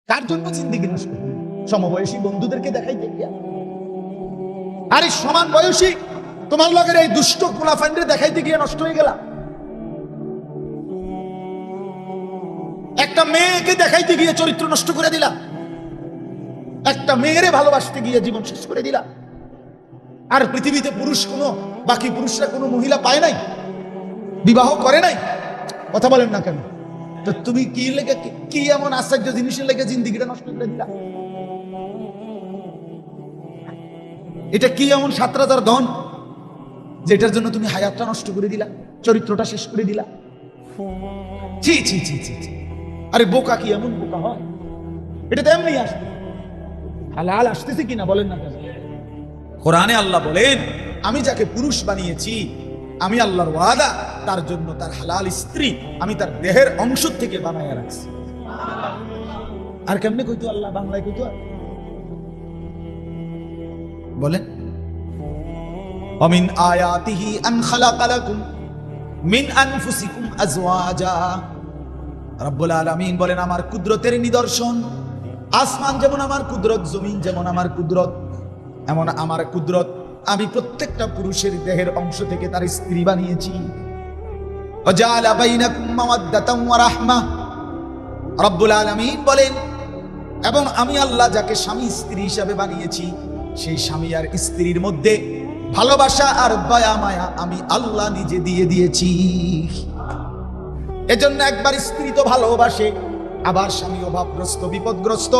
কার জন্য জিন্দেগি নষ্ট করবে? সমবয়সী বন্ধুদেরকে দেখাইতে গিয়া, আরে সমান বয়সী তোমার লগের এই দুষ্ট পোলাফাইনরে দেখাইতে গিয়ে নষ্ট হয়ে গেলা। একটা মেয়েকে দেখাইতে গিয়ে চরিত্র নষ্ট করে দিলা, একটা মেয়েরে ভালোবাসতে গিয়ে জীবন শেষ করে দিলা। আর পৃথিবীতে পুরুষ কোনো, বাকি পুরুষরা কোনো মহিলা পায় নাই, বিবাহ করে নাই, কথা বলেন না কেন? তো তুমি কি লেগে, কি এমন আশ্চর্য জিনিসের লেগে জিন্দিগিটা নষ্ট করে দিলা? এটা কি এমন ৭,০০০ ধন যেটার জন্য তুমি হায়াতটা নষ্ট করে দিলা, চরিত্রটা শেষ করে দিলা? ছি ছি ছি ছি ছি। আরে বোকা কি এমন বোকা হয়? এটা তো এমনি আসবে, হালাল আসতেছে কিনা বলেন না কেন? কোরআনে আল্লাহ বলেন, আমি যাকে পুরুষ বানিয়েছি, আমি আল্লাহর ওয়াদা তার জন্য তার হালাল স্ত্রী আমি তার দেহের অংশ থেকে বানায় রাখছি। আর কেমনে কইতো আল্লাহ বাংলায় কইতো? বলেন, অমিন আয়াতিহি আন খালাকা লাকুম মিন আনফুসিকুম আজওয়াজা। রব্বুল আলামিন বলেন, আমার কুদরতের নিদর্শন, আসমান যেমন আমার কুদরত, জমিন যেমন আমার কুদরত, এমন আমার কুদরত আমি প্রত্যেকটা পুরুষের দেহের অংশ থেকে তার স্ত্রী বানিয়েছি। ওয়াজালা বাইনাকুম মাওয়াদ্দাতাম ওয়া রাহমা। রব্বুল আলামিন বলেন, এবং আমি আল্লাহ যাকে স্বামী স্ত্রী হিসাবে বানিয়েছি, সেই স্বামী আর স্ত্রীর মধ্যে ভালোবাসা আর দয়া মায়া আমি আল্লাহ নিজে দিয়ে দিয়েছি। এজন্য একবার স্ত্রী তো ভালোবাসে, আবার স্বামী অভাবগ্রস্ত, বিপদগ্রস্ত,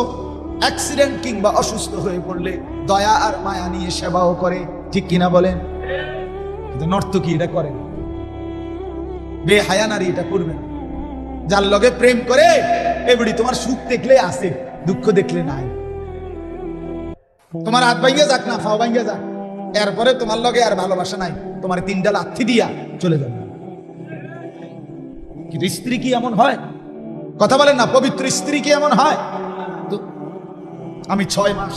অ্যাক্সিডেন্ট কিংবা অসুস্থ হয়ে পড়লে দয়া আর মায়া নিয়ে সেবাও করে, ঠিক কিনা বলেন? কিন্তু নর্তকী এটা করে না, বেহায়া নারী এটা করবে না। যার লগে প্রেম করে এবারে তোমার সুখ দেখলে আসে, দুঃখ দেখলে নাই। তোমার হাত ভাঙ্গা যাক না, ফাও ভাঙ্গা যাক, এরপরে তোমার লগে আর ভালোবাসা নাই, তোমার 3টা লাথি দিয়া চলে যাবে। কিন্তু স্ত্রী কি এমন হয়? কথা বলেন না, পবিত্র স্ত্রী কি এমন হয়? তো আমি 6 মাস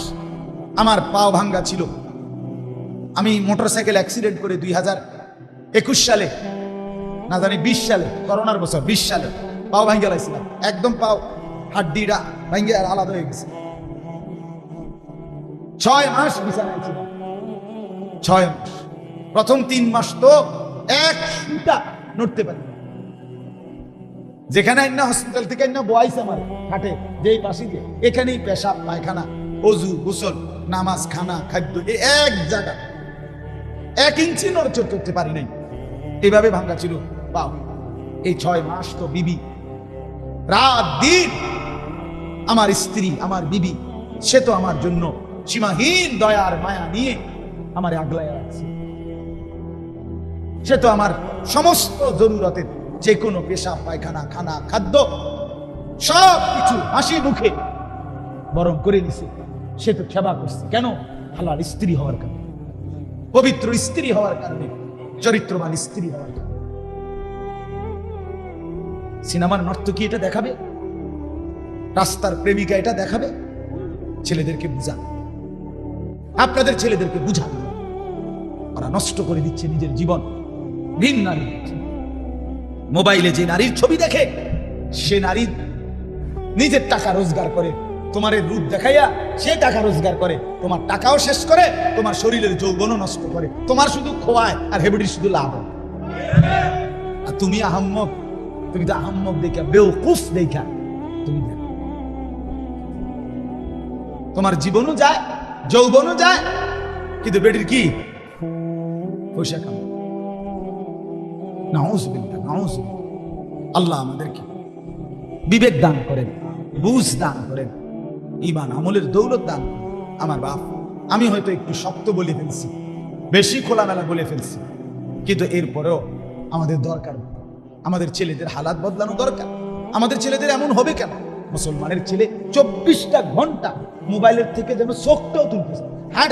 আমার পাও ভাঙ্গা ছিল, আমি মোটরসাইকেল অ্যাক্সিডেন্ট করে 2021 সালে, না জানি 20 সালে, করোনার বছর 20 সালে পাও ভাঙ্গা লাইছিলাম, একদম পাও হাড্ডিটা ভাঙ্গে আর আলাদা হয়ে গেছে। 6 মাস বিছানায় ছিলাম, 6 মাস। প্রথম 3 মাস তো এক সুতা নড়তে পারি, যেখানে আইনা হসপিটাল থেকে আইনা বয়াইছে আমার হাটে যেই পাশে দিয়ে, এখানেই পেশাব পায়খানা, অজু গোসল, নামাজ, খানা, খাদ্য, এক জায়গা 1 ইঞ্চি নড়চড় করতে পারি নাই, এইভাবে ভাঙ্গা ছিল পাও। এই 6 মাস তো বিবি রাত দিন, আমার স্ত্রী, আমার বিবি, সে তো আমার জন্য সীমাহীন দয়া আর মায়া নিয়ে আমার আগলায় রাখছে। সে তো আমার সমস্ত জরুরতের যে কোনো পেশাব পায়খানা, খানা, খাদ্য সব কিছু হাসি মুখে বরং করে দিছে। সে তো সেবা করছে কেন? হালাল স্ত্রী হওয়ার কারণে, পবিত্র স্ত্রী হওয়ার কারণে, চরিত্রবান স্ত্রী হওয়ার কারণে। সিনেমার নর্তকী এটা দেখাবে, রাস্তার প্রেমিকা এটা দেখাবে? ছেলেদেরকে বুঝান, আপনাদের ছেলেদেরকে বুঝান, ওরা নষ্ট করে দিচ্ছে নিজের জীবন। ভিন নারী মোবাইলে যে নারীর ছবি দেখে, সে নারী নিজের টাকা রোজগার করে, তোমার রূপ দেখাইয়া সে টাকা রোজগার করে, তোমার টাকাও শেষ করে, তোমার শরীরের যৌবনও নষ্ট করে, তোমার শুধু খোয়ায় আর হেবড়ির শুধু লাভ। আর তুমি আহাম্মক, তুমি তো আহাম্মক দেখা, বেওকুফ দেখা তুমি দেখো, তোমার জীবনও যায়, যৌবনও যায়, কিন্তু বেটির কি পয়সা কাম। নাউজুবিল্লাহ, নাউজুবিল্লাহ। আল্লাহ আমাদেরকে বিবেক দান করেন, বুঝ দান করেন, ঈমান আমলের দৌলত দান করেন। আমার বাপ, আমি হয়তো একটু শক্ত বলে ফেলছি, বেশি খোলামেলা বলে ফেলছি, কিন্তু এরপরেও আমাদের দরকার, আমাদের ছেলেদের হালাত বদলানো দরকার। আমাদের ছেলেদের এমন হবে কেন? মুসলমানের ছেলে 24টা ঘন্টা মোবাইলের থেকে যেন চোখটাও তুলতেছে, হাঁট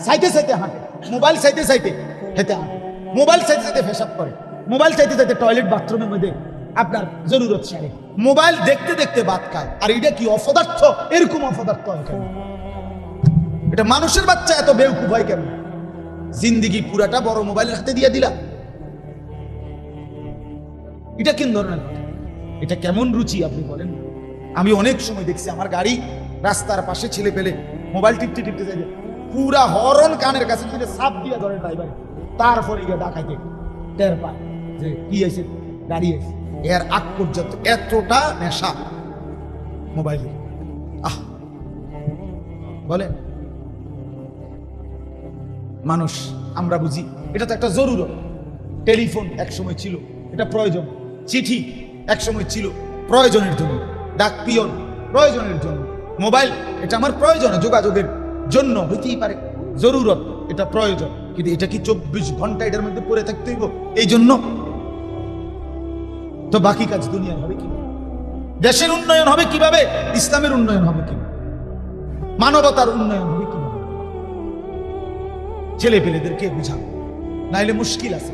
সাইতে সাইতে হাঁটে, মোবাইল সাইতে সাইতে হেঁটে হাঁটে, মোবাইল সাইতে সাইতে পেশাব করে, মোবাইল চাইতে চাইতে টয়লেট বাথরুমের মধ্যে আপনার জরুরত সারে, মোবাইল দেখতে দেখতে ভাত খায়। আর এটা কি অপদার্থ? এরকম অপদার্থ হয় কেন? এটা মানুষের বাচ্চা এত বেউকুফ হয় কেন? জিন্দিগি পুরাটা বড় মোবাইলের হাতে দিয়ে দিলা, এটা কেন ধরনের? এটা কেমন রুচি আপনি বলেন? আমি অনেক সময় দেখছি আমার গাড়ি রাস্তার পাশে ছেলে পেলে মোবাইল টিপতে টিপতে যাই, পুরা হরন কানের কাছে তুলে সাপ দিয়ে ধরে ড্রাইভার, তারপরে গিয়ে ডাকাইতে টের পায় যে কি আছে, গাড়ি আছে। এর আগ পর্যন্ত এতটা নেশা মোবাইলে। বলেন মানুষ, আমরা বুঝি এটা তো একটা জরুরত। টেলিফোন এক সময় ছিল, এটা প্রয়োজন। চিঠি এক সময় ছিল প্রয়োজনের জন্য, ডাক পিয়ন প্রয়োজনের জন্য, মোবাইল এটা আমার প্রয়োজন, যোগাযোগের জন্য হইতেই পারে, জরুরত, এটা প্রয়োজন। কিন্তু এটা কি 24 ঘন্টা এটার মধ্যে পড়ে থাকতে হইব এই জন্য? তো বাকি কাজ দুনিয়ার হবে কি? দেশের উন্নয়ন হবে কিভাবে? ইসলামের উন্নয়ন হবে কিভাবে? মানবতার উন্নয়ন হবে কিভাবে? ছেলে পেলেদেরকে বুঝাবো, নাইলে মুশকিল আছে।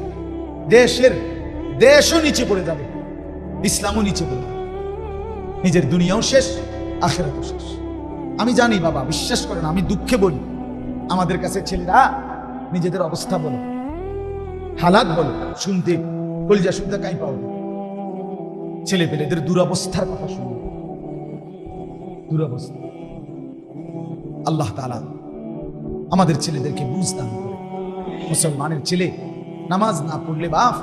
দেশও নিচে পড়ে যাবে, ইসলামও নিচে পড়ে যাবে, নিজের দুনিয়াও শেষ, আখিরাতও শেষ। আমি জানি বাবা, বিশ্বাস করেন, আমি দুঃখে বলি, আমাদের কাছে ছেলেরা নিজেদের অবস্থা বলো, হালাত বলো, শুনতে কলিজা শুনতে কাই পাও। ছেলে পেলেদের দুরবস্থার কথা শুনি, দুরবস্থা। আল্লাহ তাআলা আমাদের ছেলেদেরকে বুঝ দান করে। মুসলমানের ছেলে নামাজ না পড়লে বাপ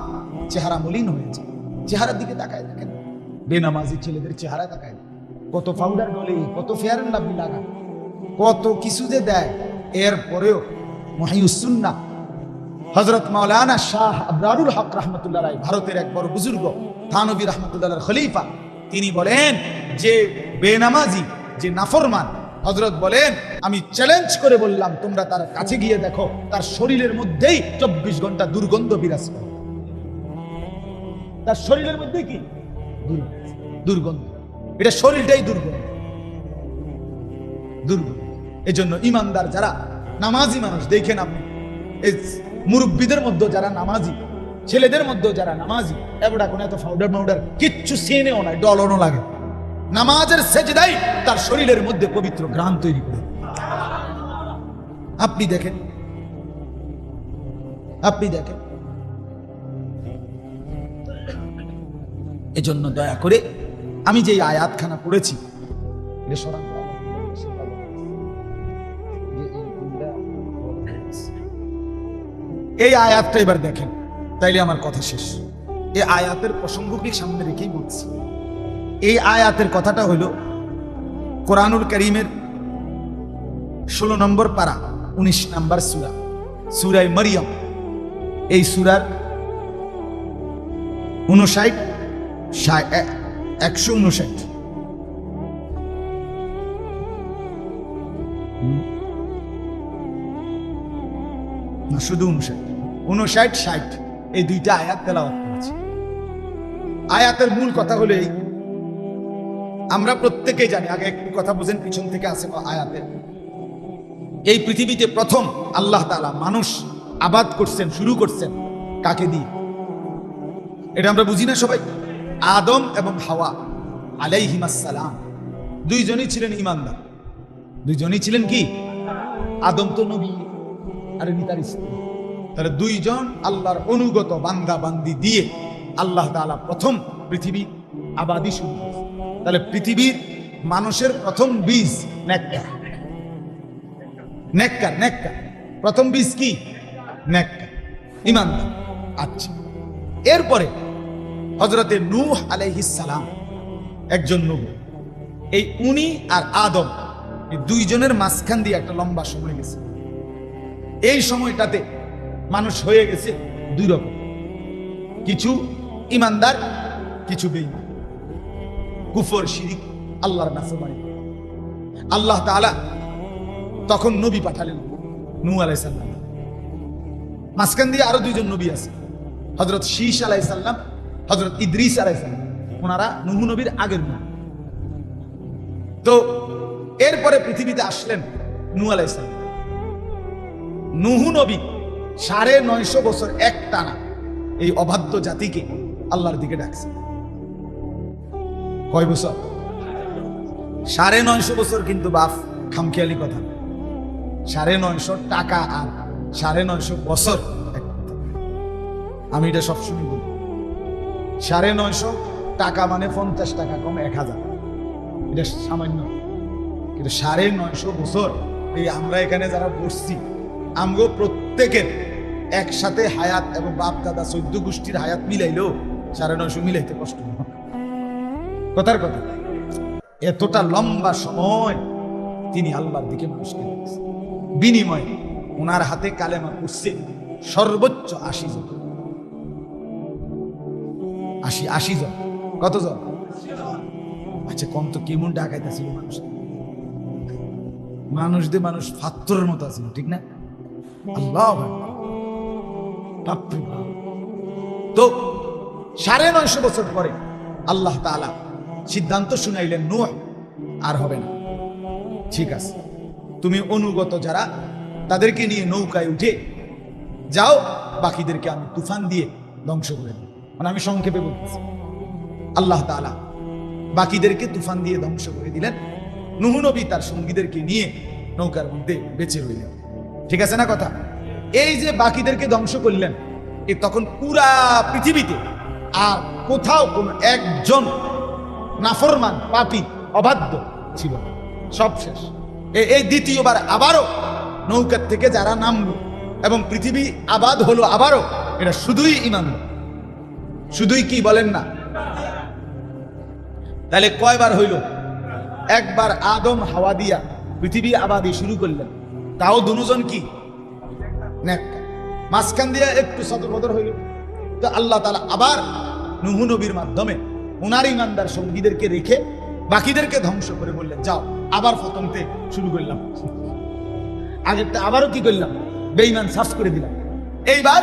চেহারা মলিন হয়ে যায়। চেহারার দিকে তাকায় দেখেন, বেনামাজি ছেলেদের চেহারা তাকায়, কত পাউডার ডলে, কত ফেয়ার এন্ড লাভলি লাগায়, কত কিছু যে দেয়, এরপরেও মুহিউস সুন্নাহ হযরত মাওলানা শাহ আবরারুল হক রাহমাতুল্লাহ আলাইহি, ভারতের এক বড় বুজুর্গ, থানভী রাহমাতুল্লাহ আলাইহির খলিফা, তিনি বলেন যে বেনামাজি, যে নাফরমান, হযরত বলেন আমি চ্যালেঞ্জ করে বললাম তোমরা তার কাছে গিয়ে দেখো, তার শরীরের মধ্যেই 24 ঘন্টা দুর্গন্ধ বিরাজ করে। তার শরীরের মধ্যে কি দুর্গন্ধ, এটা শরীরটাই দুর্গন্ধ, দুর্গন্ধ। এজন্য ইমানদার যারা নামাজি মানুষ দেখেন আপনি, এই মুরব্বীদের মধ্যে যারা নামাজি, ছেলেদের মধ্যে যারা নামাজি, এবড়া কোন এত পাউডার মাউডার কিচ্ছু সেনেও নাই, ডলনও লাগে। নামাজের সেজদাই তার শরীরের মধ্যে পবিত্র ঘ্রাণ তৈরি করে। আপনি দেখেন, আপনি দেখেন। এজন্য দয়া করে আমি যে আয়াতখানা পড়েছি, এই আয়াতটা এবার দেখেন, তাইলে আমার কথা শেষ। এই আয়াতের প্রসঙ্গকে সামনে রেখেই বলছি। এই আয়াতের কথাটা হইল কোরআনুল কারীমের 16 নম্বর পারা 19 নম্বর সূরা, সূরায়ে মারইয়াম। এই সূরার 159 না, শুধু 59 60 এই দুইটা আয়াত তেলাওয়াত করেছি। আয়াতের মূল কথা হলো এই, আমরা প্রত্যেকেই জানি, আগে একটু কথা বুঝেন, পিছন থেকে আসে আয়াতে। এই পৃথিবীতে প্রথম আল্লাহ তাআলা মানুষ আবাদ করছেন, শুরু করছেন কাকে দিয়ে? এটা আমরা বুঝি না সবাই? আদম এবং হাওয়া আলাইহিমাস সালাম, দুইজনই ছিলেন ঈমানদার, দুইজনই ছিলেন কি? আদম তো নবী আর ইনি তার স্ত্রী, তাহলে দুইজন আল্লাহর অনুগত বান্দা বান্দি দিয়ে আল্লাহ তাআলা প্রথম পৃথিবী আবাদি শুরু করেছেন। তাহলে পৃথিবীর মানুষের প্রথম বীজ নেককার, নেককার, নেককার। প্রথম বীজ কি? নেককার, ঈমানদার। আচ্ছা, এরপরে হযরতে নূহ আলাইহিস সালাম একজন নবী। এই উনি আর আদম, এই দুইজনের মাঝখান দিয়ে একটা লম্বা সময় গেছে। এই সময়টাতে মানুষ হয়ে গেছে দুই রকম, কিছু ঈমানদার, কিছু বেঈমান, কুফর, শিরিক, আল্লাহর নাফরমানি। আল্লাহ তাআলা তখন নবী পাঠালেন, নূহ আলাইহিস সালাম। মাঝখান দিয়ে আরো দুইজন নবী আছে, হযরত শীশ আলাইহিস সালাম, হযরত ইদ্রিস আলাইহিস সালাম। ওনারা নূহ নবীর আগের নবী। তো এরপরে পৃথিবীতে আসলেন নূহ আলাইহিস সালাম। নূহ নবী 950 বছর এক টানা এই অবাধ্য জাতিকে আল্লাহর দিকে ডাকছে। কয় বছর? 950 বছর। কিন্তু বাপ খামখেয়ালি কথা, 950 টাকা আর 950 বছর। আমি এটা সবসময় বলি, 950 টাকা মানে 50 টাকা কম 1000। এটা সামান্য, কিন্তু 950 বছর এই আমরা এখানে যারা বসছি, আমগো প্রত্যেকের একসাথে হায়াত এবং বাপ দাদা 14 গোষ্ঠীর হায়াত মিলাইলেও 950 মিলাইতে কষ্ট হয়। কথার কথা, এতটা লম্বা সময় তিনি আল্লাহর দিকে মানুষকে দিয়েছেন। বিনিময়ে ওনার হাতে কালেমা পড়ছে সর্বোচ্চ 80 জন। 80 জন। কত জন? আচ্ছা কম তো কেমন ডাকাইতেছিল মানুষ, মানুষ ফাত্তরের মতো আছে, ঠিক না? আল্লাহ তো 950 বছর পরে আল্লাহ তাআলা সিদ্ধান্ত শুনাইলেন, নূহ আর হবে না, ঠিক আছে, তুমি অনুগত যারা তাদেরকে নিয়ে নৌকায় উঠে যাও, বাকিদেরকে আমি তুফান দিয়ে ধ্বংস করে দেব। মানে আমি সংক্ষেপে বলতেছি, আল্লাহ তাআলা বাকিদেরকে তুফান দিয়ে ধ্বংস করে দিলেন। নূহ নবী তার সঙ্গীদেরকে নিয়ে নৌকার মধ্যে বেঁচে রইলেন। ঠিক আছে না কথা? এই যে বাকিদেরকে ধ্বংস করলেন, তখন পুরা পৃথিবীতে আর কোথাও কোন একজন নাফরমান পাপী অবাধ্য ছিল, সব শেষ। এই দ্বিতীয়বার আবারও নৌকার থেকে যারা নামলো এবং পৃথিবী আবাদ হলো আবারও, এটা শুধুই ঈমান, শুধুই কি বলেন না? তাহলে কয়বার হইল? একবার আদম হাওয়া দিয়া পৃথিবী আবাদি শুরু করলেন, তাও দুজন কি নেককার, মাঝখান দিয়া একটু সদরবদর হইল। তো আল্লাহ তাআলা আবার নূহ নবীর মাধ্যমে ওনার ঈমানদার সঙ্গীদেরকে রেখে বাকিদেরকে ধ্বংস করে বললেন, যাও আবার প্রথমতে শুরু করলাম, আগেরটা আবারও কি করলাম, বেঈমান সাফ করে দিলাম। এইবার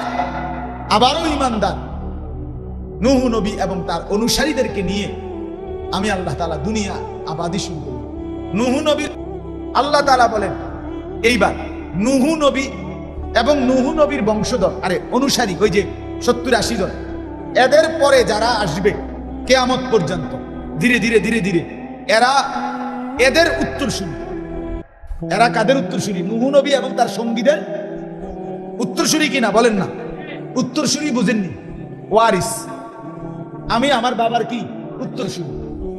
আবারও ঈমানদার নূহ নবী এবং তার অনুসারীদেরকে নিয়ে আমি আল্লাহ তাআলা দুনিয়া আবাদি শুরু করলাম। নূহ নবী আল্লাহ তাআলা বলেন, এইবার নূহ নবী এবং নূহ নবীর বংশধর আরে অনুসারী ওই যে 70-80 জন, এদের পরে যারা আসবে কিয়ামত পর্যন্ত, ধীরে ধীরে ধীরে ধীরে এরা এদের উত্তরসূরি। এরা কাদের উত্তরসূরি? নূহ নবী এবং তার সঙ্গীদের উত্তরসূরি কিনা বলেন না? উত্তরসূরি বুঝেননি? ওয়ারিস। আমি আমার বাবার কি উত্তরসূরি,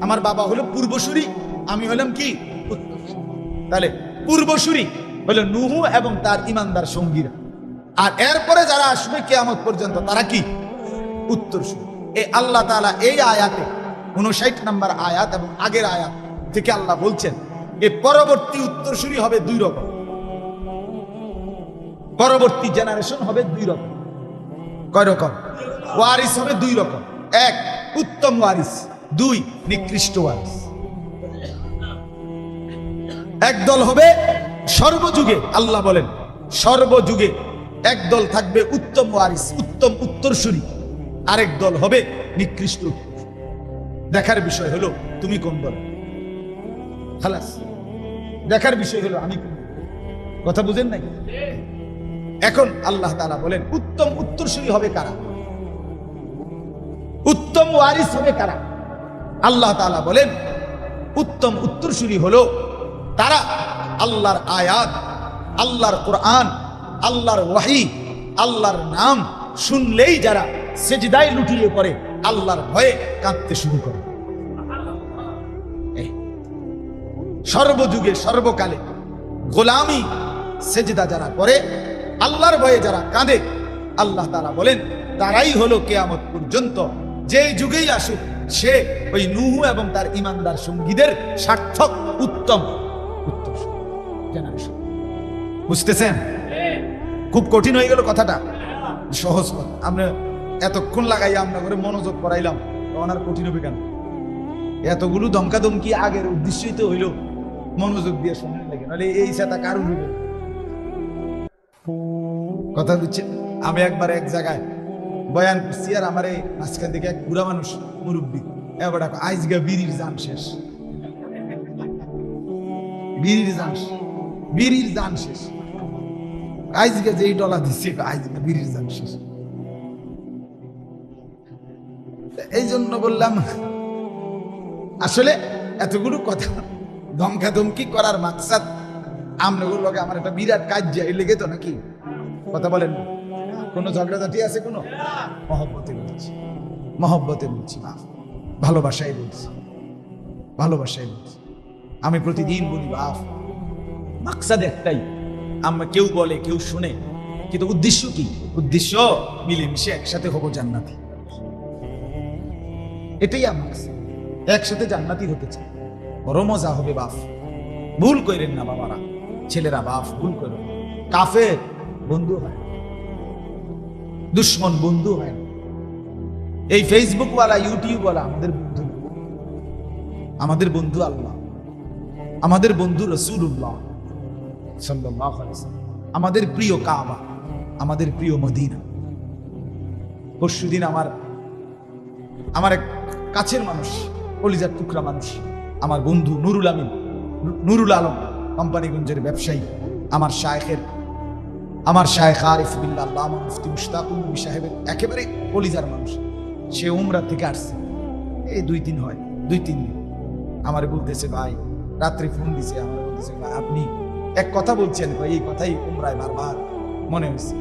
আমার বাবা হলো পূর্বসূরি, আমি হলাম কি উত্তরসূরি। তাহলে পূর্বসূরি হলো নূহ এবং তার ঈমানদার সঙ্গীরা, আর এরপরে যারা আসবে কিয়ামত পর্যন্ত তারা কি উত্তরসূরি। এই আল্লাহ তাআলা এই আয়াতে 59 নম্বর আয়াত এবং আগের আয়াত থেকে আল্লাহ বলছেন, এই পরবর্তী উত্তরসূরি হবে 2 রকম, পরবর্তী জেনারেশন হবে 2 রকম। কয় রকম? ওয়ারিস হবে 2 রকম, 1 উত্তম ওয়ারিস, 2 নিকৃষ্ট ওয়ারিস। একদল হবে সর্বযুগে, আল্লাহ বলেন সর্বযুগে একদল থাকবে উত্তম ওয়ারিস, উত্তম উত্তরসূরি, আরেক দল হবে নিকৃষ্ট। দেখার বিষয় হলো তুমি কোন দল, খালাস। দেখার বিষয় হলো আমি কোন, কথা বুঝেন নাই? এখন আল্লাহ তাআলা বলেন উত্তম উত্তরসূরি হবে কারা, উত্তম ওয়ারিস হবে কারা? আল্লাহ তাআলা বলেন উত্তম উত্তরসূরি হলো তারা আল্লাহর আয়াত, আল্লাহর কোরআন, আল্লাহর ওয়াহি, আল্লাহর নাম শুনলেই যারা সেজদায় লুটিয়ে পড়ে, আল্লাহর ভয়ে কাঁদতে শুরু করে। সর্বযুগে সর্বকালে গোলামি সেজদা যারা করে, আল্লাহর ভয়ে যারা কাঁদে, আল্লাহ তাআলা বলেন তারাই হলো কিয়ামত পর্যন্ত যে যুগেই আসুক সে ওই নূহ এবং তার ঈমানদার সঙ্গীদের সার্থক উত্তম উত্তরসূরি জেনারেশন। বুঝতেছেন? খুব কঠিন হয়ে গেল কথাটা, সহজ কথা। আমরা এতক্ষণ লাগাই আমরা করে মনোযোগ করাইলাম, ওনার কঠিন হবে কেন? এতগুলো ধমকাধমকি আগের উদ্দেশ্যই তো হইল মনোযোগ দিয়ে শোনেন লাগে, নাহলে এই সেটা কারণ হইবে। কথা বুঝছেন? আমি একবার এক জায়গায় বয়ান করছি, আর আমার এই মাঝখান থেকে এক বুড়া মানুষ মুরব্বী এবার আইজগা বিড়ির জান শেষ, বিড়ির জান শেষ, আইজকে যেই ডলা দিচ্ছে আইজকে বিড়ির জান শেষ। এই জন্য বললাম আসলে এতগুলো কথা ধমকাধমকি করার মাকসাদ আমনগর লগে আমার একটা বিরাট কাজ যায় লেগে তো নাকি? কথা বলেন, কোনো ঝগড়াঝাটি আছে? কোনো মহব্বতে বলছি, মহব্বতে বলছি, ভালোবাসায় বলছি, ভালোবাসায় বলছি। আমি প্রতিদিন বলি বাপ, মাকসাদ একটাই, আমরা কেউ বলে কেউ শুনে, কিন্তু উদ্দেশ্য কি? উদ্দেশ্য মিলেমিশে একসাথে হবো জান্নাতি। এটাই আমার একসাথে জান্নাতি হতে চাই, বড় মজা হবে বাপ। ভুল করেন না বাবারা, ছেলেরা বাপ ভুল করেন। কাফের বন্ধু হয়, দুশ্মন বন্ধু হয়। এই ফেসবুক ওয়ালা ইউটিউব ওয়ালা আমাদের বন্ধু, আমাদের বন্ধু আল্লাহ, আমাদের বন্ধু রাসূলুল্লাহ সাল্লাল্লাহু আলাইহি ওয়াসাল্লাম, আমাদের প্রিয় কাবা, আমাদের প্রিয় মদিনা। পরশুদিন আমার এক কাছের মানুষ, কলিজার টুকরা মানুষ, আমার বন্ধু নুরুল আলম কোম্পানিগঞ্জের ব্যবসায়ী, আমার শায়েখ আরিফ বিল্লাহ আল্লামা মুফতি মুশতাকুল নবী সাহেবের একেবারে কলিজার মানুষ। সে উমরা থেকে আসছে, এই 2-3 দিন। আমারে বলতেছে ভাই, রাত্রে ফোন দিছে, আমার বলতেছে ভাই আপনি এক কথা বলছেন, এই কথাই উমরায় বারবার মনে হয়েছে,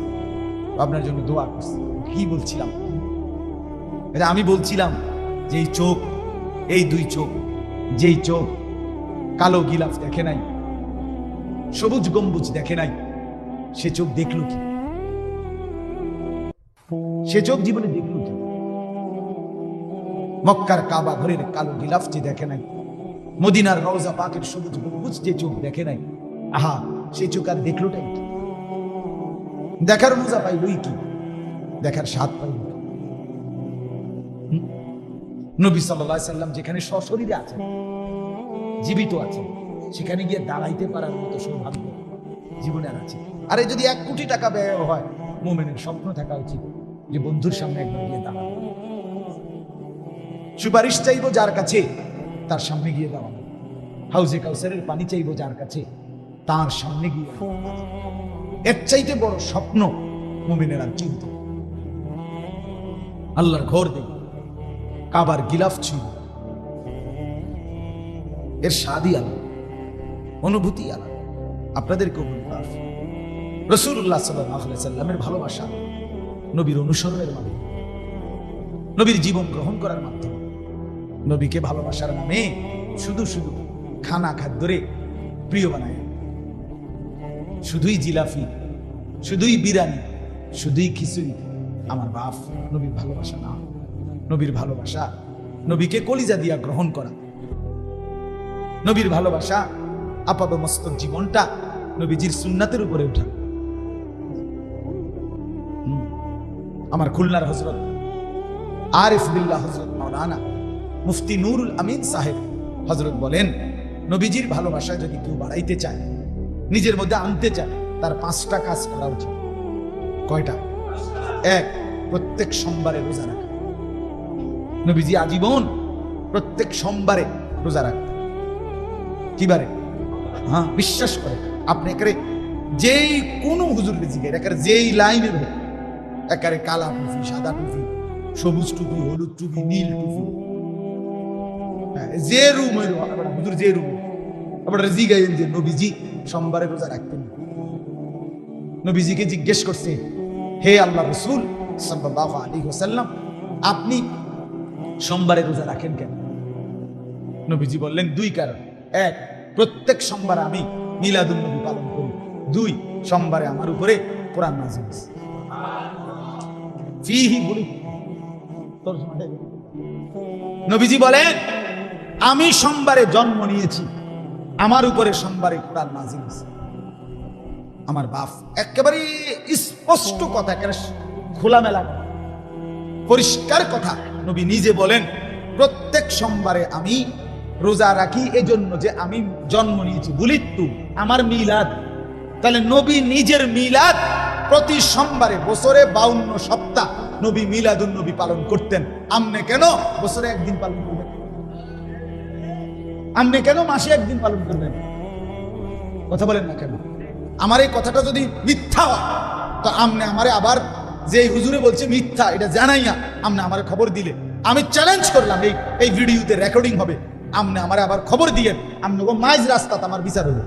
আপনার জন্য দোয়া করছি। কি বলছিলাম? আমি বলছিলাম যে এই চোখ, এই 2 চোখ, যেই চোখ কালো গিলাফ দেখে নাই, সবুজ গম্বুজ দেখে নাই, সে চোখ দেখলো কি? সে চোখ জীবনে দেখলো কি? মক্কার কাবা ঘরের কালো গিলাফ যে দেখে নাই, মদিনার রওজা পাকের সবুজ গম্বুজ যে চোখ দেখে নাই, আহা সেই চোখ আর দেখলোটাই কি? দেখার মজা পাইলই কি? দেখার স্বাদ পাইল? নবী সাল্লাল্লাহু আলাইহি সাল্লাম যেখানে সশরীরে আছেন, জীবিত আছেন, সেখানে গিয়ে দাঁড়াইতে পারার মতো সৌভাগ্য জীবনে আর আছে। আরে যদি 1 কোটি টাকা ব্যয় হয়, মুমিনের স্বপ্ন থাকা উচিত যে বন্ধুর সামনে একবার গিয়ে দাঁড়াবো। সুপারিশ চাইবো যার কাছে, তার সামনে গিয়ে দাঁড়াবো। হাউজে কাউসারের পানি চাইবো যার কাছে, তার সামনে গিয়ে দাঁড়াবো। এর চাইতে বড় স্বপ্ন মুমিনের আর চিন্তা। আল্লাহর ঘর দেখব, কাবার গিলাফ ছিল, এর স্বাদই আলাদা, অনুভূতি আলাদা। আপনাদেরকেও বলবো, রাসূলুল্লাহ সাল্লাল্লাহু আলাইহি সাল্লামের ভালোবাসা নবীর অনুসরণের মাধ্যমে, নবীর জীবন গ্রহণ করার মাধ্যমে, নবীকে ভালোবাসার নামে শুধু খানা খাদ্যরে প্রিয় বানায়, শুধুই জিলাফি, শুধুই বিরিয়ানি, শুধুই খিচুড়ি। আমার বাপ, নবীর ভালোবাসা না। নবীর ভালোবাসা নবীকে কলিজা দিয়া গ্রহণ করা। নবীর ভালোবাসা আপাত মস্তক জীবনটা নবীজির সুন্নাতের উপরে উঠা। আমার খুলনার হযরত আরিফ বিল্লাহ হযরত মাওলানা মুফতি নুরুল আমিন সাহেব হযরত বলেন, নবীজির ভালোবাসা যদি কেউ বাড়াইতে চায়, নিজের মধ্যে আনতে চায়, তার 5টা কাজ করা উচিত। কয়টা? 1, প্রত্যেক সোমবারে রোজা রাখা। নবীজি আজীবন প্রত্যেক সোমবারে রোজা রাখতেন। কিবারে? হ্যাঁ, বিশ্বাস করে আপনি একারে যেই কোনো হুজুরের জিজ্ঞেস, একারে যেই লাইনের হোক, একারে কালা টুপি, সাদা টুপি, সবুজ টুপি, হলুদ টুপি, নীল টুপি, যে রুম হুজুর, যে রুম আপনারা জিজ্ঞাসেন যে নবীজি সোমবারে রোজা রাখতেন। নবীজিকে জিজ্ঞেস করছে, হে আল্লাহ রাসূল সাল্লাল্লাহু আলাইহি ওয়াসাল্লাম, আপনি সোমবারে রোজা রাখেন কেন? নবীজি বললেন 2 কারণ। 1, প্রত্যেক সোমবার আমি মিলাদুন নবী পালন করি। 2, সোমবারে আমার উপরে কোরআন নাযিল হয়েছে। ফিহি বলি, নবীজি বলেন, আমি সোমবারে জন্ম নিয়েছি, আমার উপরে সোমবারে কোরআন নাযিল হয়েছে। আমার বাপ একেবারে স্পষ্ট কথা, একেবারে খোলামেলা পরিষ্কার কথা। নবী নিজে বলেন, প্রত্যেক সোমবারে আমি রোজা রাখি এজন্য যে আমি জন্ম নিয়েছি, বুলিত্তু, আমার মিলাদ। তাহলে নবী নিজের মিলাদ প্রতি সোমবারে বছরে 52 সপ্তাহ নবী মিলাদুন নবী পালন করতেন। আমনে কেন বছরে 1 দিন পালন করবেন? আমনে কেন মাসে 1 দিন পালন করবেন? কথা বলেন না কেন? আমার এই কথাটা যদি মিথ্যা হয়, তো আমনে আমারে আবার যে হুজুরে বলছে মিথ্যা, এটা জানাইয়া আমনে আমারে খবর দিলে, আমি চ্যালেঞ্জ করলাম, এই ভিডিওতে রেকর্ডিং হবে, আমনে আমারে আবার খবর দিয়ে আমনে মাইজ রাস্তাতে আমার বিচার হবে।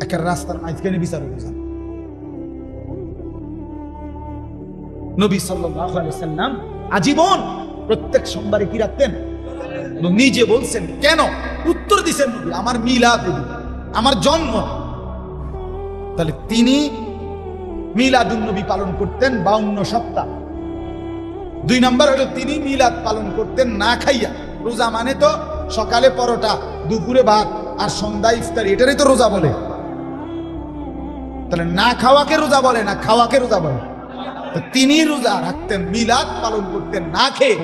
একের রাস্তার মাইজখানে বিচার হবে। নবী সাল্লাল্লাহু আলাইহি সাল্লাম আজীবন প্রত্যেক সোমবারে কি রাখতেন? নিজে বলছেন কেন, উত্তর দিচ্ছেন নবী, আমার মিলাদ, আমার জন্ম। তাহলে তিনি মিলাদুন নবী পালন করতেন 52 সপ্তাহ। 2 নম্বর হলো তিনি মিলাদ পালন করতেন না খাইয়া। রোজা মানে তো সকালে পরোটা, দুপুরে ভাত আর সন্ধ্যা ইফতারি, এটারই তো রোজা বলে। তাহলে না খাওয়াকে রোজা বলে না খাওয়াকে রোজা বলে? তো তিনি রোজা রাখতেন, মিলাদ পালন করতেন না খেয়ে।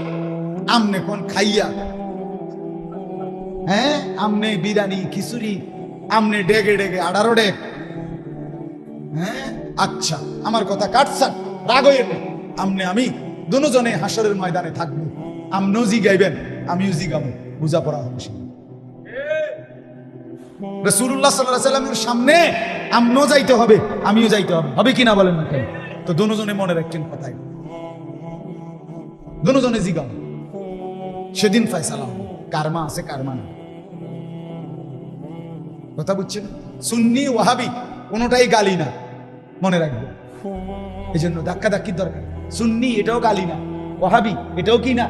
আমনে কোন খাইয়া? হ্যাঁ, আমনে বিরিয়ানি খিচুড়ি, আমনে ডেগে ডেগে 18 ডেগ। হ্যাঁ আচ্ছা, আমার কথা কাটছান, রাগ হইয়েন। আমনে আমি দুজনে হাসরের ময়দানে থাকবো, আমনও জিগাইবেন আমিও জিগাবো, বুঝা পড়া হবে। রাসূলুল্লাহ সাল্লাল্লাহু আলাইহি ওয়াসাল্লামের সামনে আমনও যাইতে হবে, আমিও যাইতে হবে, হবে কিনা বলেন না কেন? তো দুজনে মনে রাখছেন কথাই, দুজনে জিগাবো, সেদিন ফয়সালা হবে কারমা আছে কারমা না। কথা বুঝছেন? সুন্নি ওয়াহাবি কোনোটাই গালি না, মনে রাখবো। এই জন্য ধাক্কা ধাক্কির দরকার। সুন্নি এটাও গালি না, ওয়াহাবি এটাও কি না।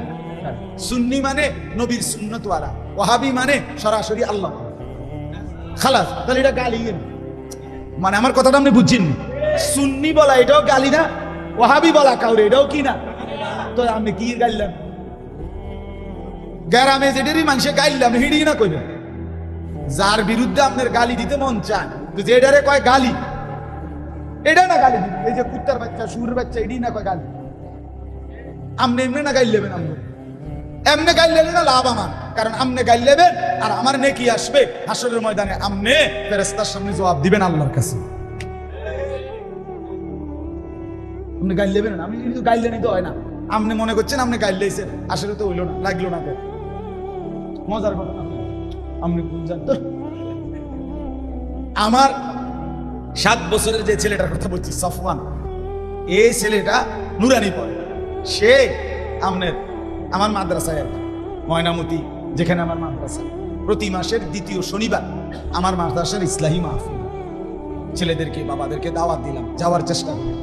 সুন্নি মানে নবীর সুন্নত ওয়ালা, ওয়াহাবি মানে সরাসরি আল্লাহ খালাস। তাহলে এটা গালি মানে, আমার কথাটা আপনি বুঝছেন? সুন্নি বলা এটাও গালি না, ওয়াহাবি বলা কাউরে এটাও কি না। তো আপনি কি গাইলেন? গ্রামে যেটারই মানুষে গাইলাম হিড়ি না কইলেন, যার বিরুদ্ধে আপনার গালি দিতে মন চায়, তো যেটারে কয় গালি, এটা না গালি দিন। এই যে কুত্তার বাচ্চা, শুয়োরের বাচ্চা, এটি না কয় গালি। আমনে এমনি না গাইল লেবেন, আমনে এমনে গাইল লেবেন না লাভ আমার, কারণ আমনে গাইল লেবেন আর আমার নেকি আসবে হাসরের ময়দানে, আমনে ফেরেশতার সামনে জবাব দিবেন আল্লাহর কাছে। আপনি গাইল লেবেন না, আমি কিন্তু গাইলে নিতে হয় না। আপনি মনে করছেন আপনি গাইল লেছেন, আসলে তো হইল না, লাগলো না। মজার কথা আপনি বুঝছেন তো। আমার 7 বছরের যে ছেলেটার কথা বলছি, সফওয়ান, এই ছেলেটা নুরানি পড়ে। সে আমার মাদ্রাসায় আর ময়নামতি, যেখানে আমার মাদ্রাসা, প্রতি মাসের 2য় শনিবার আমার মাদ্রাসার ইসলাহি মাহফিল, ছেলেদেরকে বাবাদেরকে দাওয়াত দিলাম, যাওয়ার চেষ্টা করলাম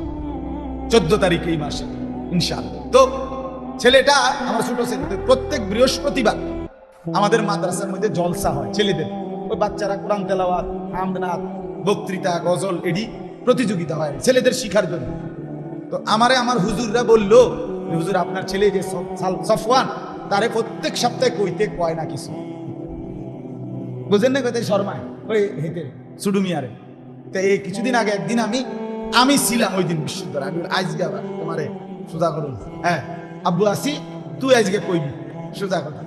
14 তারিখ এই মাসে ইনশাআল্লাহ। তো ছেলেটা আমার ছোট ছেলে, প্রত্যেক বৃহস্পতিবার আমাদের মাদ্রাসার মধ্যে জলসা হয় ছেলেদের। ওই বাচ্চারা কোরআন তেলাওয়াত, হামদনাথ, বক্তৃতা, গজল, এডি প্রতিযোগিতা হয় ছেলেদের শিখার জন্য। তো আমার হুজুররা বললো, হুজুর আপনার ছেলে যে সফওয়ান, তারে প্রত্যেক সপ্তাহে কইতে কয় না কিছু, বুঝেন না? কোথায় শর্মায় ওই হেঁটে সুডুমিয়ারে। তো এই কিছুদিন আগে একদিন আমি ছিলাম ওই দিন বিশ্ববিদ্যালয়। আমি আজকে আবার তোমারে সোজা করুন, হ্যাঁ আব্বু আসি, তুই আজকে কইবি সোজা কথা।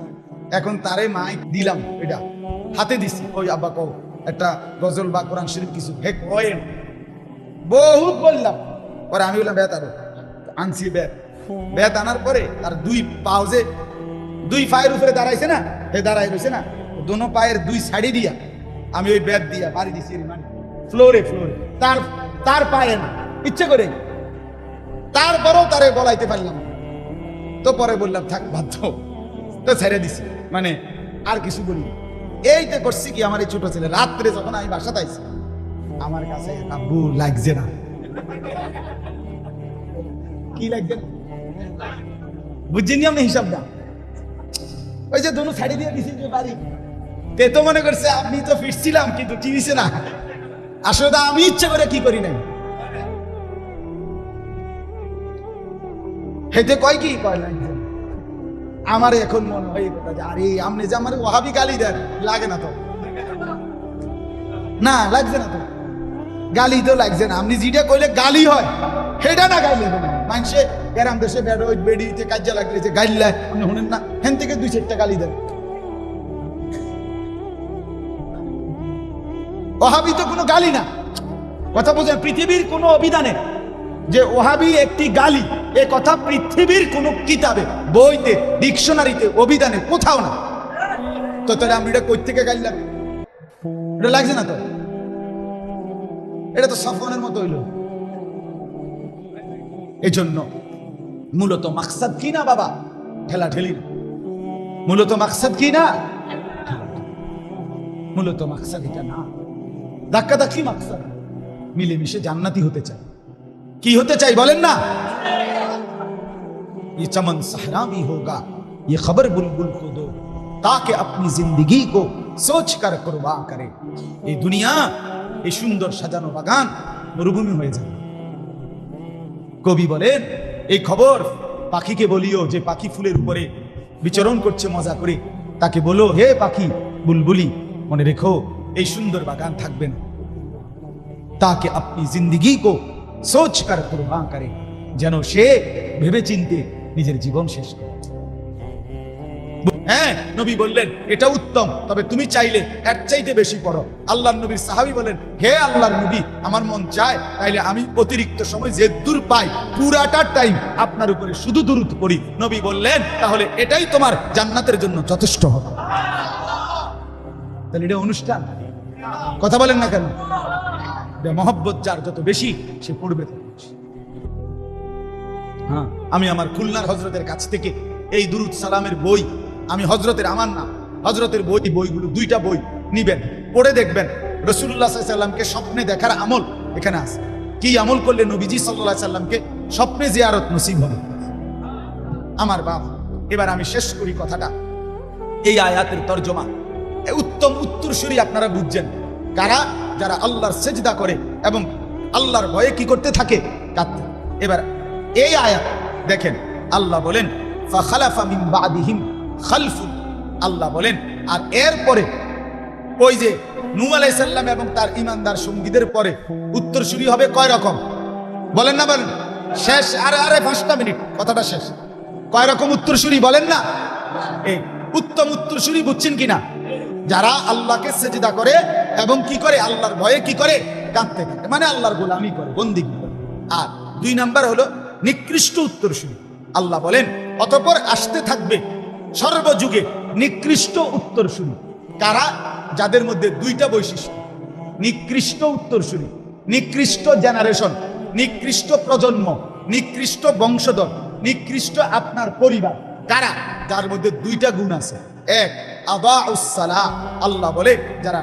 এখন তারে মাইক দিলাম, এটা হাতে দিছি, ওই আব্বা কও একটা গজল বা কোরআন শরীফ কিছু। হে কয়েন বহুত বললাম, পরে আমি বললাম বেত আরো আনছি। বেত আনার পরে তার 2 পাও যে 2 পায়ের উপরে দাঁড়াইছে না, হে দাঁড়াই রয়েছে না, দোনো পায়ের 2 সাইডে দিয়া আমি ওই বেত দিয়া বাড়ি দিছি, মানে ফ্লোরে তার পায়ে না, ইচ্ছে করে। তারপরেও তারে বলাইতে পারলাম। তো পরে বললাম থাক বাধ্য, তো ছেড়ে দিছি, মানে আর কিছু বলি। এইতে করছি কি, আমার এই ছোট ছেলে রাত্রে যখন আমি বাসাতে আইছি, আমার কাছে আব্বু লাগছে না। কি লাগছে না বুঝছেন? আমি হিসাব না, ওই যে দোনো ছাড়ি দিয়ে দিছি যে বাড়ি, তে তো মনে করছে আপনি তো ফিরছিলাম, কিন্তু কি দিছে না। আসলে তো আমি ইচ্ছে করে কি করি নাই। হেতে কয় কি কয় লাগছে। আমার এখন মনে হয় কথা যে আরে আপনি যে আমার ওয়াহাবি গালি দেন, লাগে না তো, না লাগছে না তো, গালি তো লাগছে না। আপনি যেটা কইলে গালি হয় সেটা না গাইলে মানুষে এরাম দেশে বেড়িতে কাজে লাগলে যে গাইলে আপনি শুনেন না, হেন থেকে 2-4টা গালি দেন। ওয়াহাবি তো কোনো গালি না, কথা বোঝেন? পৃথিবীর কোনো অভিধানে যে ওয়াহাবি একটি গালি, এ কথা পৃথিবীর কোনো কিতাবে, বইতে, ডিকশনারিতে, অভিধানে কোথাও না। তো তাহলে আমি এটা কই থেকে গাইলাম? এটা লাগছে না তো, এটা তো সফনের মতো হইল। এই জন্য মূলত মাকসাদ কি না বাবা, ঠেলা ঠেলি না। মূলত মাকসাদ কি না, মূলত মাকসাদ এটা না, ধাক্কা ধাক্কি মাকসাদ। মিলেমিশে জান্নাতি হতে চাই। কি হতে চাই বলেন না? ये चमन सहरा भी होगा, ये खबर बुलबुल को दो, ताकि अपनी जिंदगी को सोच कर कुर्बान करे। এই দুনিয়া, এই সুন্দর সাজানো বাগান মরুভূমি হয়ে যাবে। কবি বলেন, এই খবর পাখিকে বলিও, যে পাখি ফুলের উপরে বিচরণ করছে মজা করে, তাকে বলো, হে পাখি বুলবুলি, মনে রেখো এই সুন্দর বাগান থাকবে না। তাকে আপনি জিন্দগি কো সোচ কর কুরবান করে, যেন সে ভেবে চিন্তে নিজের জীবন শেষ করে। হ্যাঁ, নবী বললেন এটা উত্তম, তবে তুমি চাইলে এর চাইতে বেশি পড়ো। আল্লাহর নবীর সাহাবী বলেন, হে আল্লাহর নবী, আমার মন চায় তাইলে আমি অতিরিক্ত সময় যে দূর পাই পুরাটা টাইম আপনার উপরে শুধু দুরূদ পড়ি। নবী বললেন, তাহলে এটাই তোমার জান্নাতের জন্য যথেষ্ট হবে। তাহলে এটা অনুষ্ঠান, কথা বলেন না কেন? মহব্বত যার যত বেশি, সে পড়বে তত বেশি। হ্যাঁ, আমি আমার খুলনার হযরতের কাছ থেকে এই দুরূদ সালামের বই, আমি হযরতের, আমার না, হযরতের বইগুলো, দুইটা বই নিবেন, পড়ে দেখবেন রাসূলুল্লাহ সাল্লাল্লাহু আলাইহি সাল্লামকে স্বপ্নে দেখার আমল এখানে আছে। কি আমল করলে নবীজি সাল্লাল্লাহু আলাইহি সাল্লামকে স্বপ্নে জিয়ারত নসিব হবে। আমার বাপ, এবার আমি শেষ করি কথাটা। এই আয়াতের তরজমা, উত্তম উত্তরসূরি আপনারা বুঝছেন কারা? যারা আল্লাহর সেজদা করে এবং আল্লাহর ভয়ে কি করতে থাকে? কাঁদতে। এবার এই আয়াত দেখেন, আল্লাহ বলেন ফাখালাফা মিন বাদিহিম খালফুন, আল্লাহ বলেন আর এরপরে ওই যে নূহ আলাইহিস সালাম এবং তার ঈমানদার সঙ্গীদের পরে উত্তরসূরি হবে কয় রকম? বলেন না, বলেন। শেষ, আরে 5টা মিনিট, কথাটা শেষ। কয় রকম উত্তরসূরি বলেন না? এই উত্তম উত্তরসূরি বুঝছেন কিনা? যারা আল্লাহকে সেজদা করে এবং কি করে? আল্লাহর ভয়ে কি করে? কাঁদতে থাকে, মানে আল্লাহর গোলামি করে, বন্দেগী করে। আর 2 নাম্বার হলো নিকৃষ্ট উত্তরসূরি। আল্লাহ বলেন অতঃপর আসতে থাকবে সর্বযুগে নিকৃষ্ট উত্তরসূরি। কারা? যাদের মধ্যে 2টা বৈশিষ্ট্য, নিকৃষ্ট উত্তরসূরি, নিকৃষ্ট জেনারেশন, নিকৃষ্ট প্রজন্ম, নিকৃষ্ট বংশধর, নিকৃষ্ট আপনার পরিবার। কারা? যার মধ্যে 2টা গুণ আছে। এক, আদাউস সালাহ, আল্লাহ বলে যারা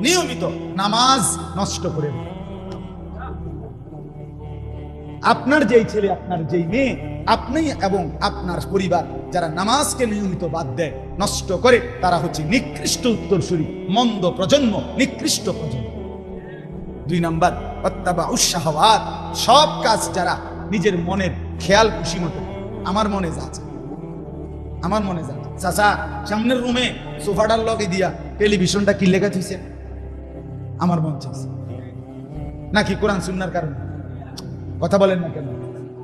নিয়মিত নামাজ নষ্ট করে। আপনার যেই ছেলে, আপনার যেই মেয়ে, আপনি এবং আপনার পরিবার যারা নামাজকে নিয়মিত বাদ দেয়, নষ্ট করে, তারা হচ্ছে নিকৃষ্ট উত্তরসূরি, মন্দ প্রজন্ম, নিকৃষ্ট প্রজন্ম। 2 নাম্বার ওয়াত্তাবাউশ শাহাওয়াত, সব কাজ যারা নিজের মনের খেয়াল খুশি মতো, আমার মনে যাচ্ছে, আমার মনে যাচ্ছে। চাচা, সামনের রুমে সোফাটার লগে দিয়া টেলিভিশনটা কি লেখা থইছে? আমার মন চাইছে। নাকি কোরআন সুন্নাহর কারণে? কথা বলেন না কেন?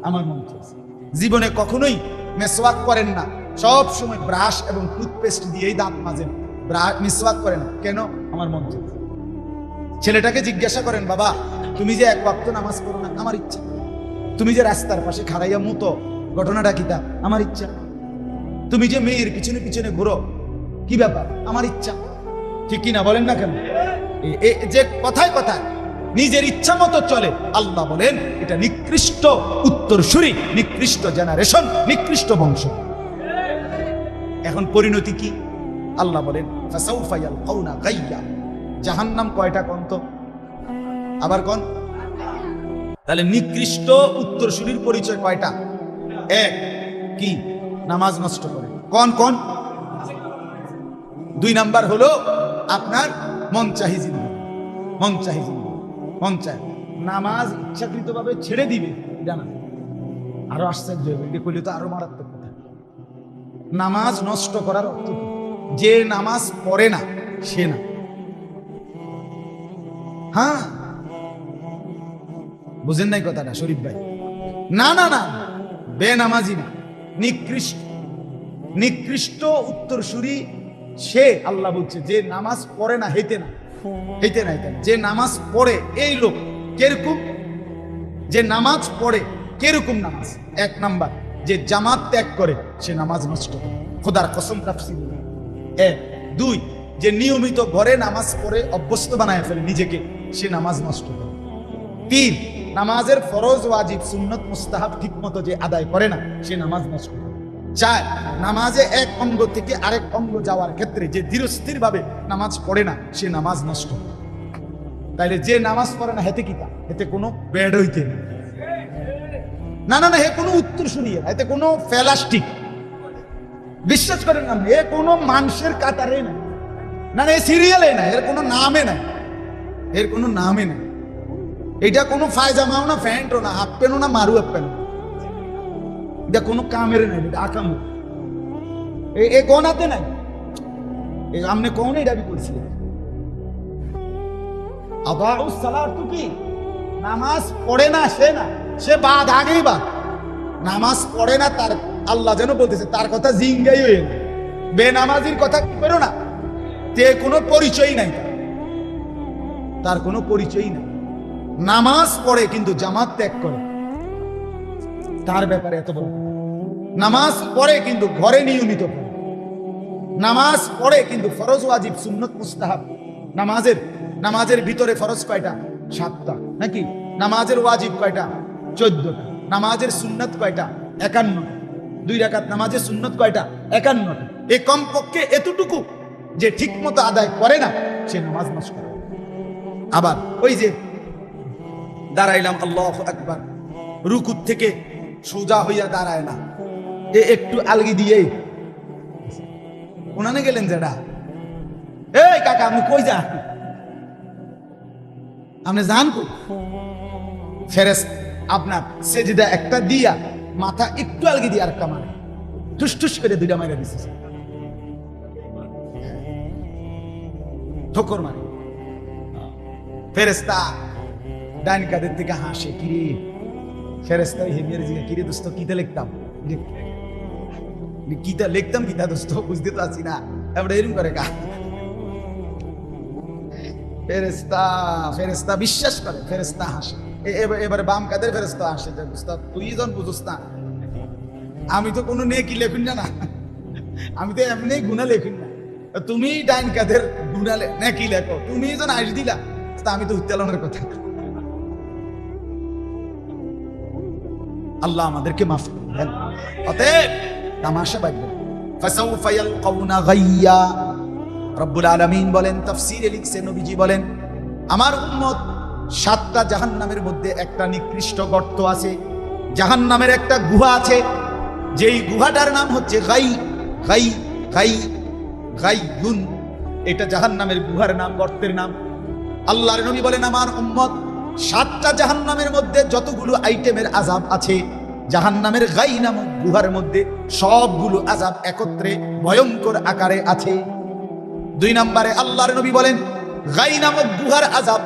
আমার মন চাইছে। জীবনে কখনোই মেসওয়াক করেন না, সব সময় ব্রাশ এবং টুথপেস্ট দিয়েই দাঁত মাজেন, মিসওয়াক করেন না কেন? আমার মন চাইছে। ছেলেটাকে জিজ্ঞাসা করেন, বাবা তুমি যে 1 ওয়াক্ত নামাজ পড়ো না? আমার ইচ্ছা। তুমি যে রাস্তার পাশে খাড়াইয়া মুতো, ঘটনাটা কি তা? আমার ইচ্ছা। তুমি যে মেয়ের পিছনে পিছনে ঘুরো, কি ব্যাপার? আমার ইচ্ছা। ঠিক কিনা বলেন না কেন? যে কথায় কথায় নিজের ইচ্ছা মতো চলে, আল্লাহ বলেন এটা নিকৃষ্ট উত্তরসূরি, নিকৃষ্ট জেনারেশন, নিকৃষ্ট বংশ। এখন পরিণতি কি? আল্লাহ বলেন ফাসাউফা ইয়ালকাউনা গাইয়া, জাহান্নাম কয়টা কোন তো? আবার কোন? তাহলে নিকৃষ্ট উত্তরসূরির পরিচয় কয়টা? এক, কি? নামাজ নষ্ট করে। কোন কোন? 2 নাম্বার হলো আপনার মন চাহি জিন্দগি, মন চাহি জিন্দগি, মন চায় নামাজ ইচ্ছাকৃতভাবে ছেড়ে দিবে, জানা আরো আশ্চর্য হবে। এটা করলে তো আরো মারাত্মক কথা। নামাজ নষ্ট করার অর্থ কি? যে নামাজ পড়ে না সে না। হ্যাঁ, বুঝেন নাই কথাটা শরীফ ভাই? না না না, বেনামাজি না, নিকৃষ্ট, নিকৃষ্ট উত্তরসূরি সে। আল্লাহ বলছে যে নামাজ পড়ে না, হেতে না, হেতে না, হেতে না। যে নামাজ পড়ে এই লোক কিরকম? যে নামাজ পড়ে কিরকম নামাজ? 1 নাম্বার, যে জামাত ত্যাগ করে সে নামাজ নষ্ট করে, খোদার কসম কাফসি। 1, 2, যে নিয়মিত ঘরে নামাজ পড়ে অভ্যস্ত বানায় ফেলে নিজেকে, সে নামাজ নষ্ট করে। 3, নামাজের ফরজ, ওয়াজিব, সুন্নত, মুস্তাহাব ঠিক মতো যে আদায় করে না, সে নামাজ নষ্ট করে। 4, নামাজে এক অঙ্গ থেকে আরেক অঙ্গ যাওয়ার ক্ষেত্রে যে ধীরস্থির ভাবে নামাজ পড়ে না, সে নামাজ নষ্ট করে। তাইলে যে নামাজ পড়ে না হেতে কিতা? এতে কোনো বেড হইতে না, না না, হে কোনো উত্তরসূরি না, এতে কোনো ফেলাস্টিক। বিশ্বাস করেন না, এ কোনো মানুষের কাতারে নাই, না না, এ সিরিয়ালে নাই, এর কোনো নামে নাই, এর কোনো নামে নাই। এটা কোনো ফায়জামাও না, প্যান্টও না, হাফ প্যান্টও না, মারু হাফ প্যান্ট, এটা কোনো কামের নাই, এটা আকাম। এ গনাতে নাই, আপনি কোন এটা করছিলেন? আবার সালাত কি নামাজ পড়ে না, সে বাদ আগেই বাদ, নামাজ পড়ে না, তার আল্লাহ যেন বলতেছে তার কথা জিঙ্গাই হয়ে না, বেনামাজির কথা কি করো না, তে কোনো পরিচয় নাই, তার কোনো পরিচয় নাই। নামাজ পড়ে কিন্তু জামাত ত্যাগ করে, তার ব্যাপারে এত বড়। নামাজ পড়ে কিন্তু ঘরে নিয়মিত পড়ে, নামাজ পড়ে কিন্তু ফরজ ওয়াজিব সুন্নত মুস্তাহাব, নামাজের ভিতরে ফরজ কয়টা? 7টা নাকি? নামাজের ওয়াজিব কয়টা? 14টা। নামাজের সুন্নত কয়টা? 51টা। 2 রাকাত নামাজের সুন্নত কয়টা? 51টা। এই কমপক্ষে এতটুকু যে ঠিক মতো আদায় করে না, সে নামাজ নষ্ট করে। আবার ওই যে দাঁড়াইলাম, আল্লাহু আকবার, রুকুর থেকে সোজা হইয়া দাঁড়ায় না, একটু আলগি দিয়ে উনানে গেলেন যেটা, এই কাকা আপনি কই যান? আপনি যান কই? ফেরেশতা আপনার সেজদা একটা দিয়া মাথা একটু আলগি দিয়ে আরেকটা মারে, টুস টুস করে 2টা মাইরা দিছে, ঠোকর মারে। ফেরেশতা ডাইন কাদের থেকে হাসে, কিরে ফেরেশতা হেমিয়ার জিগা, কিরে দোস্ত কিতে লিখতাম, কিতা লিখতাম, কিতা দোস্ত বুঝতে তো আছি না, এবার এরকম করে কা। ফেরেশতা বিশ্বাস করে, ফেরেশতা হাসে। এবারে বাম কাদের ফেরেশতা হাসে, যে উস্তাদ তুই জন বুঝোস না, আমি তো কোনো নেকি লেখুন না, আমি তো এমনি গুনাহ লেখুন না, তুমি ডাইন কাদের গুনাহ নেকি লেখো, তুমি জন হাসি দিলা, তা আমি তো উত্তেলনের কথা। আল্লাহ আমাদেরকে মাফ করবেন। অতএব তামাশা বাজবে, ফাসাউফা ইয়ালকাউনা গাইয়া। রব্বুল আলামিন বলেন, তাফসীরে লিখছেন, নবীজি বলেন, আমার উম্মত 7টা জাহান্নামের মধ্যে একটা নিকৃষ্ট গর্ত আছে, জাহান্নামের একটা গুহা আছে, যেই গুহাটার নাম হচ্ছে গাই গাই গাই গাইয়ুন। এটা জাহান্নামের গুহার নাম, গর্তের নাম। আল্লাহর নবী বলেন, আমার উম্মত 7টা জাহান্নামের মধ্যে যতগুলো আইটেমের আযাব আছে, জাহান্নামের গাই নামক গুহার মধ্যে সবগুলো আযাব একত্রে ভয়ঙ্কর আকারে আছে। 2 নম্বরে আল্লাহর নবী বলেন, গাই নামক গুহার আযাব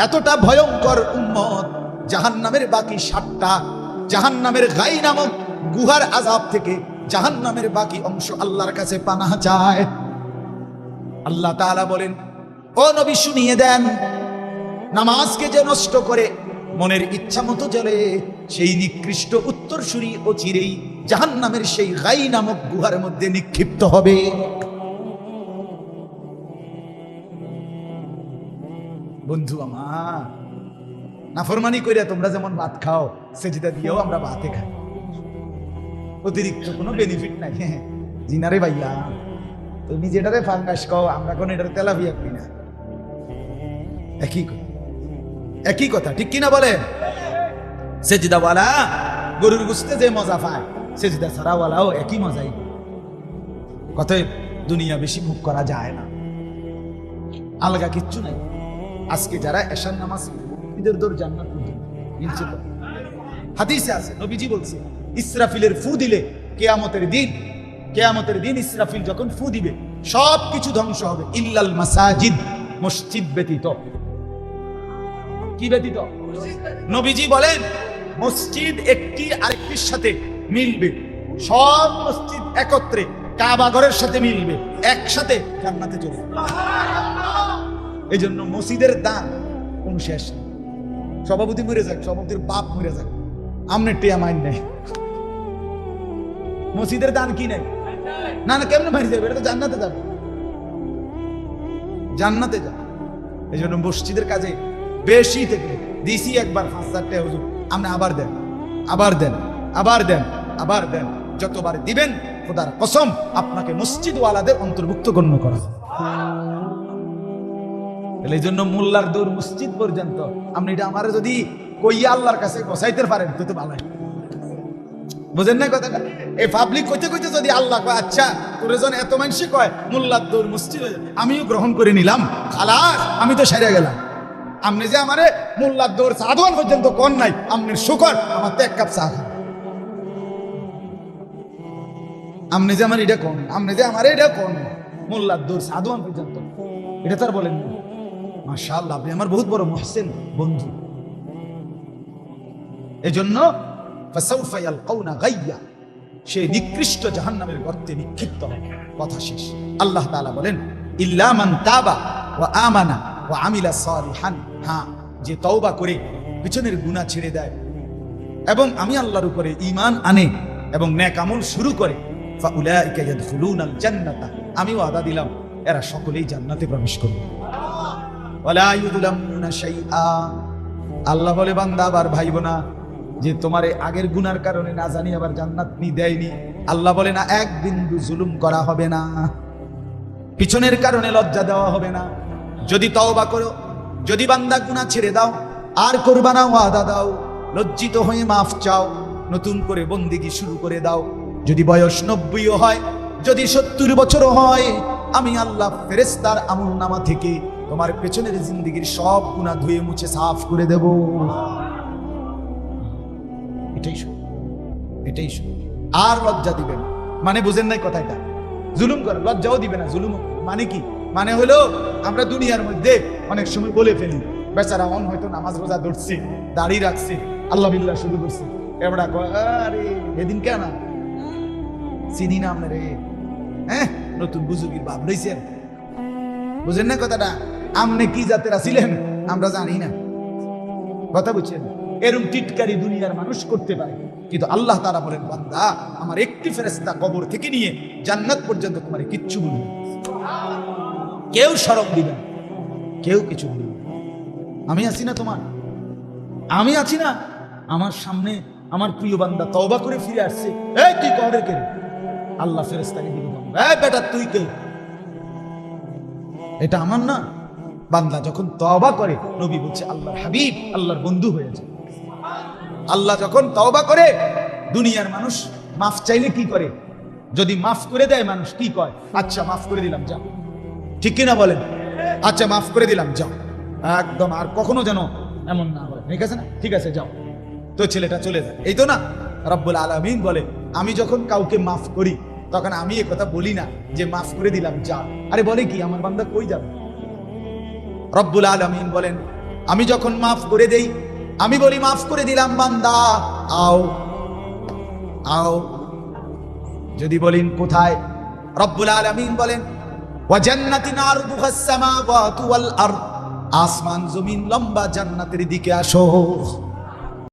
এতটা ভয়ঙ্কর, উম্মত জাহান্নামের বাকি 7টা জাহান্নামের গাই নামক গুহার আযাব থেকে জাহান্নামের বাকি অংশ আল্লাহর কাছে পানাহ চায়। আল্লাহ তাআলা বলেন, ও নবী শুনিয়ে দেন, নামাজকে যে নষ্ট করে মনের ইচ্ছা মতো চলে, সেই নিকৃষ্ট উত্তরসূরি অচিরেই জাহান্নামের সেই গাই নামক গুহার মধ্যে নিক্ষিপ্ত হবে। বন্ধু আমার, নাফরমানি কইরা তোমরা যেমন ভাত খাও, সেজদা দিয়েও আমরা ভাতে খাই, অতিরিক্ত কোনো বেনিফিট নাই। জিনারে ভাইয়া, তুমি যেটারে ফাঙ্গাস খাও, আমরা কোন এটার তেলাপিয়া করি না, একই কথা, ঠিক কিনা বলে? সেজদাওয়ালা গরুর গোশতে যে মজা পায়, সেজদা ছাড়াওয়ালাও একই মজাই। কথায় দুনিয়া বেশি ভোগ করা যায় না, আলগা কিচ্ছু নাই। আজকে যারা এশার নামাজ, ঈদের দৌড় জান্নাত মিলছে তো। হাদিসে আছে, নবীজি বলছে, ইসরাফিলের ফু দিলে কিয়ামতের দিন ইসরাফিল যখন ফু দিবে, সব কিছু ধ্বংস হবে, ইল্লাল মাসাজিদ, মসজিদ ব্যতীত। কি ব্যতীত? নবীজি বলেন, মসজিদ একটি আরেকটির সাথে মিলবে, সব মসজিদ একত্রে কাবা ঘরের সাথে মিলবে, একসাথে জান্নাতে চলে যাবে। এই জন্য মসজিদের দান কোন শেষ নেই। সভাপতি মরে যাক, সভাপতির বাপ মরে যাক, আমনে টিয়া মাইন নেই, মসজিদের দান কি নেই? না না, কেমন মারি যাবে? এটা তো জান্নাতে যাবে, জান্নাতে যাবে। এই জন্য মসজিদের কাজে বেশি থেকে দিছি একবার 5,000 টাকা, হুজুর আপনি আবার দেন, আবার দেন, আবার দেন, আবার দেন, যতবার দিবেন খোদার কসম আপনাকে মসজিদওয়ালাদের অন্তর্ভুক্ত গণ্য করা হবে। এই জন্য মোল্লার দৌড় মসজিদ পর্যন্ত। আপনি এটা আমার যদি কইয়া আল্লাহর কাছে বসাইতে পারেন তো ভালো। বুঝেন না কথাটা? এই পাবলিক কইতে কইতে যদি আল্লাহ কয় আচ্ছা তোরে জন এত মানুষ কয় মোল্লার দৌড় মসজিদ, আমিও গ্রহণ করে নিলাম, খালাস আমি তো সেরে গেলাম। আপনি যে আমারে মোল্লার দৌড় সাধুয়ান পর্যন্ত কোন নাই, আপনার শুকর আমার তো এক কাপ চা খান। আপনি যে আমার এটা কোন, আপনি যে আমার এটা কোন মোল্লার দৌড় সাধুয়ান পর্যন্ত, এটা তার বলেন না। মাশাআল্লাহ, আপনি আমার বহুত বড় মুহসিন বন্ধু। এজন্য ফাসাউফা ইয়ালকাউনা গাইয়া, সে নিকৃষ্ট জাহান্নামের গর্তে নিক্ষিপ্ত হবে। কথা শেষ। আল্লাহ তাআলা বলেন ইল্লা মান তাবা ওয়া আমানা ওয়া আমিলা সালিহান, হ্যাঁ যে তওবা করে পিছনের গুনাহ ছেড়ে দেয় এবং আমি আল্লাহর উপরে ঈমান আনে এবং নেক আমল শুরু করে, ফাউলাইকা ইয়াদখুলুনাল জান্নাতা, আমি ওয়াদা দিলাম এরা সকলেই জান্নাতে প্রবেশ করবে। ওয়ালা ইউযলামুনা শাইআ, আল্লাহ বলে বান্দা আবার ভাইব না যে তোমার আগের গুনার কারণে না জানি আবার জান্নাত নি দেয়নি। আল্লাহ বলে না, এক বিন্দু জুলুম করা হবে না, পিছনের কারণে লজ্জা দেওয়া হবে না। যদি তওবা করো, যদি বান্দা গুনাহ ছেড়ে দাও, আর করবা না, ওয়াদা দাও, লজ্জিত হয়ে মাফ চাও, নতুন করে বন্দেগী শুরু করে দাও। যদি বয়স 90 হয়, যদি 70 বছরও হয়, আমি আল্লাহ ফেরেশতার আমলনামা থেকে তোমার পেছনের জিন্দেগীর সব গুনাহ ধুয়ে মুছে সাফ করে দেব। এটাই শুন, এটাই শুন। আর লজ্জা দিবেন মানে বুঝেন নাই কথাটা? জুলুম করে লজ্জাও দিবে না। জুলুম মানে কি? মানে হলো আমরা দুনিয়ার মধ্যে অনেক সময় বলে ফেলি বেচারা অন হয়তো নামাজ রোজা ধরছে, দাড়ি রাখছে, আল্লাহ বিল্লাহ শুরু করছে, এবারে আরে এদিন কেন চিনি না আপনারে, হ্যাঁ নতুন বুজুর্গির ভাব রয়েছেন। বুঝেন না কথাটা? আমনে কি জাতের আছিলেন আমরা জানি না। কথা বুঝছেন? এরকম টিটকারি দুনিয়ার মানুষ করতে পারে, কিন্তু আল্লাহ তাআলা বলেন বান্দা আমার একটি ফেরেশতা কবর থেকে নিয়ে জান্নাত পর্যন্ত তোমার কিচ্ছু বলবে না, কেউ শরম দিবে না, কেউ কিছু বলবে না। আমি আছি না তোমার, আমি আছি না। আমার সামনে আমার প্রিয় বান্দা তওবা করে ফিরে আসছে, এই তুই কবরের কে? আল্লাহ ফেরেশতাকে দিবে, এই বেটা তুই কে? এটা আমার না। বান্দা যখন তওবা করে, নবী বলছে আল্লাহর হাবিব, আল্লাহর বন্ধু হয়ে যায়। আল্লাহ যখন তওবা করে, দুনিয়ার মানুষ মাফ চাইলে কি করে? যদি মাফ করে দেয় মানুষ কি কয়? আচ্ছা মাফ করে দিলাম, যাও। ঠিক কিনা বলেন? আচ্ছা মাফ করে দিলাম, যাও। একদম আর কখনো যেন এমন না হয়, ঠিক আছে না? ঠিক আছে যাও, তো ছেলেটা চলে যায়। এই তো না রব্বুল আলামিন বলে আমি যখন কাউকে মাফ করি তখন আমি এ কথা বলি না যে মাফ করে দিলাম, যা। আরে বলে কি আমার বান্দা কই যাবে? রব্বুল আলামিন বলেন আমি যখন মাফ করে দেই, আমি বলি মাফ করে দিলাম বান্দা, আও আও। যদি বলেন কোথায়? রব্বুল আলামিন বলেন ওয়া জান্নাতিন আরদুহাস সামাওয়াতু ওয়াল আরদ, আসমান জমিন লম্বা, জান্নাতের দিকে আসো।